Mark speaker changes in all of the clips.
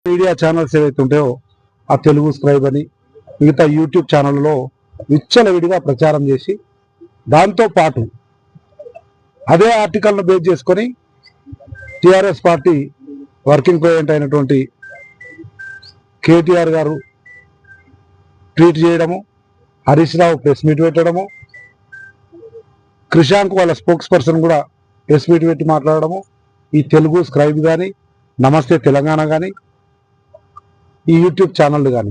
Speaker 1: Media channels ఏవైతే ఉంటాయో ఆ తెలుగు స్క్రైబ్ అని మిగతా యూట్యూబ్ ఛానళ్ళలో విచ్చలవిడిగా ప్రచారం చేసి దాంతో పాటు అదే ఆర్టికల్ను బేస్ చేసుకొని టిఆర్ఎస్ పార్టీ వర్కింగ్ ప్రెసిడెంట్ అయినటువంటి కేటీఆర్ గారు ట్వీట్ చేయడము, హరీష్ రావు ప్రెస్ మీట్ పెట్టడము, క్రిషాంక్ వాళ్ళ స్పోక్స్ పర్సన్ కూడా ప్రెస్ మీట్ పెట్టి మాట్లాడడము, ఈ తెలుగు స్క్రైబ్ కానీ నమస్తే తెలంగాణ కానీ ఈ యూట్యూబ్ ఛానళ్ళు కానీ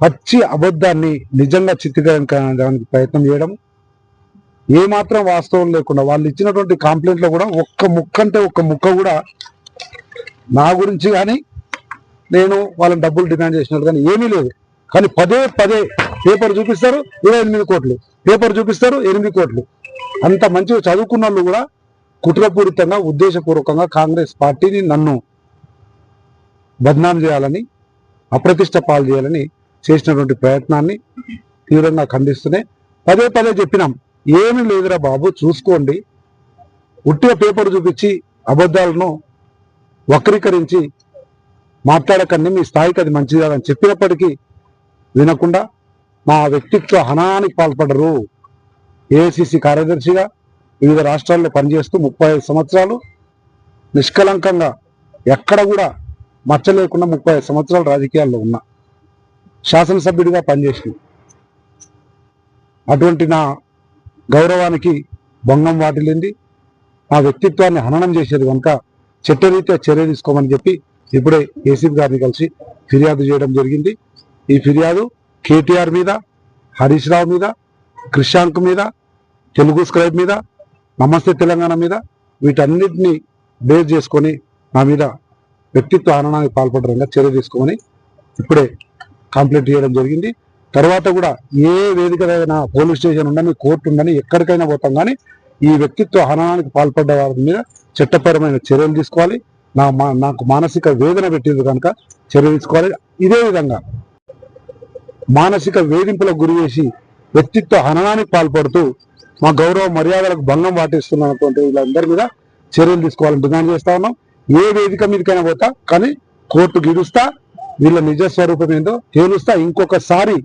Speaker 1: పచ్చి అబద్ధాన్ని నిజంగా చిత్రీకరించడానికి ప్రయత్నం చేయడం, ఏమాత్రం వాస్తవం లేకుండా వాళ్ళు ఇచ్చినటువంటి కంప్లైంట్లో కూడా ఒక్క ముక్క అంటే ఒక్క ముక్క కూడా నా గురించి కానీ నేను వాళ్ళని డబ్బులు డిమాండ్ చేసినట్టు కానీ ఏమీ లేదు. కానీ పదే పదే పేపర్ చూపిస్తారు 28 కోట్లు, పేపర్ చూపిస్తారు 8 కోట్లు. అంత మంచిగా చదువుకున్న వాళ్ళు కూడా కుట్రపూరితంగా ఉద్దేశపూర్వకంగా కాంగ్రెస్ పార్టీని నన్ను బద్నాం చేయాలని, అప్రతిష్ట పాలు చేయాలని చేసినటువంటి ప్రయత్నాన్ని తీవ్రంగా ఖండిస్తూనే పదే పదే చెప్పినాం, ఏమీ లేదురా బాబు చూసుకోండి, ఉట్టిగా పేపర్ చూపించి అబద్ధాలను వక్రీకరించి మాట్లాడకండి, మీ స్థాయికి అది మంచిది కాదని చెప్పినప్పటికీ వినకుండా మా వ్యక్తిత్వ హనానికి పాల్పడరు. ఏఐసిసి కార్యదర్శిగా వివిధ రాష్ట్రాల్లో పనిచేస్తూ 35 సంవత్సరాలు నిష్కలంకంగా ఎక్కడ కూడా మచ్చ లేకుండా 35 సంవత్సరాలు రాజకీయాల్లో ఉన్నా, శాసనసభ్యుడిగా పనిచేసిన అటువంటి నా గౌరవానికి భంగం వాటిల్లింది. నా వ్యక్తిత్వాన్ని హననం చేసేది కనుక చట్టరీత్యా చర్య తీసుకోమని చెప్పి ఇప్పుడే ఏసీపీ గారిని కలిసి ఫిర్యాదు చేయడం జరిగింది. ఈ ఫిర్యాదు కేటీఆర్ మీద, హరీష్ రావు మీద, క్రిషాంక్ మీద, తెలుగు స్క్రైబ్ మీద, నమస్తే తెలంగాణ మీద, వీటన్నిటిని బేస్ చేసుకొని నా మీద వ్యక్తిత్వ హననానికి పాల్పడడంగా చర్య తీసుకోమని ఇప్పుడే కంప్లైంట్ చేయడం జరిగింది. తర్వాత కూడా ఏ వేదికైనా పోలీస్ స్టేషన్ ఉండని, కోర్టు ఉండని, ఎక్కడికైనా పోతాం కానీ ఈ వ్యక్తిత్వ హననానికి పాల్పడ్డ వారి మీద చట్టపరమైన చర్యలు తీసుకోవాలి. నాకు మానసిక వేదన పెట్టింది కనుక చర్య తీసుకోవాలి. ఇదే విధంగా మానసిక వేధింపులకు గురి చేసి వ్యక్తిత్వ హననానికి పాల్పడుతూ మా గౌరవ మర్యాదలకు భంగం వాటిస్తున్నటువంటి వీళ్ళందరి మీద చర్యలు తీసుకోవాలని డిమాండ్ చేస్తా ఉన్నాం. ఏ వేదిక మీదకైనా పోతా కానీ కోర్టు గిడుస్తా, వీళ్ళ నిజస్వరూపం ఏందో తేలుస్తా. ఇంకొకసారి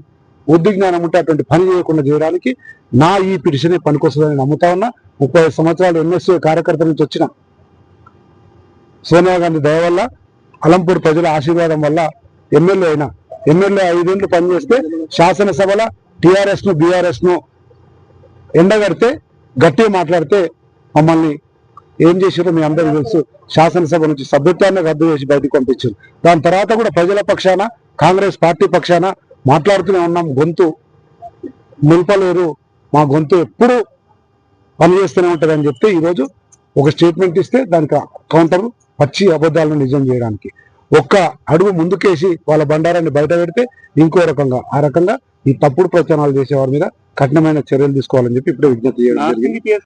Speaker 1: ఉద్విగ్నం ఉంటే అటువంటి పని చేయకుండా చేయడానికి నా ఈ పిటిషనే పనికొస్తుందని నమ్ముతా ఉన్నా. 35 సంవత్సరాలు ఎన్ఎస్యూ కార్యకర్త నుంచి వచ్చిన సోనియా గాంధీ దయ వల్ల, అలంపూర్ ప్రజల ఆశీర్వాదం వల్ల ఎమ్మెల్యే అయినా, ఎమ్మెల్యే 5 ఏళ్ళు పనిచేస్తే శాసనసభల టీఆర్ఎస్ను బీఆర్ఎస్ను ఎండగడితే, గట్టిగా మాట్లాడితే మమ్మల్ని ఏం చేశారో మీ అందరికీ తెలుసు. శాసనసభ నుంచి సభ్యత్వాన్ని రద్దు చేసి బయటకు పంపించారు. దాని తర్వాత కూడా ప్రజల పక్షాన, కాంగ్రెస్ పార్టీ పక్షాన మాట్లాడుతూనే ఉన్నాం. గొంతు నిలపలేరు, మా గొంతు ఎప్పుడు పనిచేస్తూనే ఉంటుందని చెప్తే ఈరోజు ఒక స్టేట్మెంట్ ఇస్తే దానికి కౌంటర్ పచ్చి అబద్ధాలను నిజం చేయడానికి ఒక్క అడుగు ముందుకేసి వాళ్ళ బండారాన్ని బయట పెడితే ఇంకో రకంగా, ఆ రకంగా ఈ తప్పుడు ప్రచారాలు చేసేవారి మీద కఠినమైన చర్యలు తీసుకోవాలని చెప్పి ఇప్పుడే విజ్ఞప్తి చేయడం జరిగింది.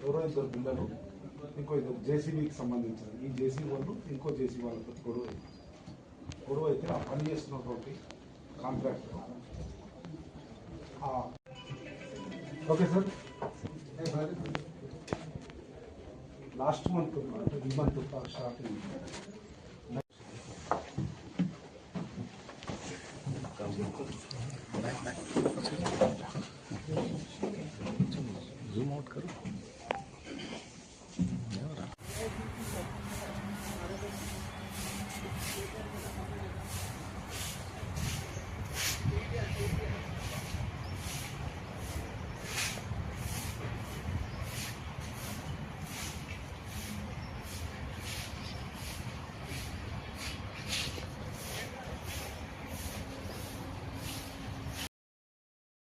Speaker 1: ఎవరో 2 పిల్లలు, ఇంకో 2 జేసీబీకి సంబంధించిన ఈ జేసీబీ వాళ్ళు ఇంకో జేసీబీ వాళ్ళతో గొడవ అయితే ఆ పని చేస్తున్నటువంటి contract. Okay sir, last month అంటే ఈ మంత్ స్టార్టింగ్ జూమ్ అవుట్ కरो.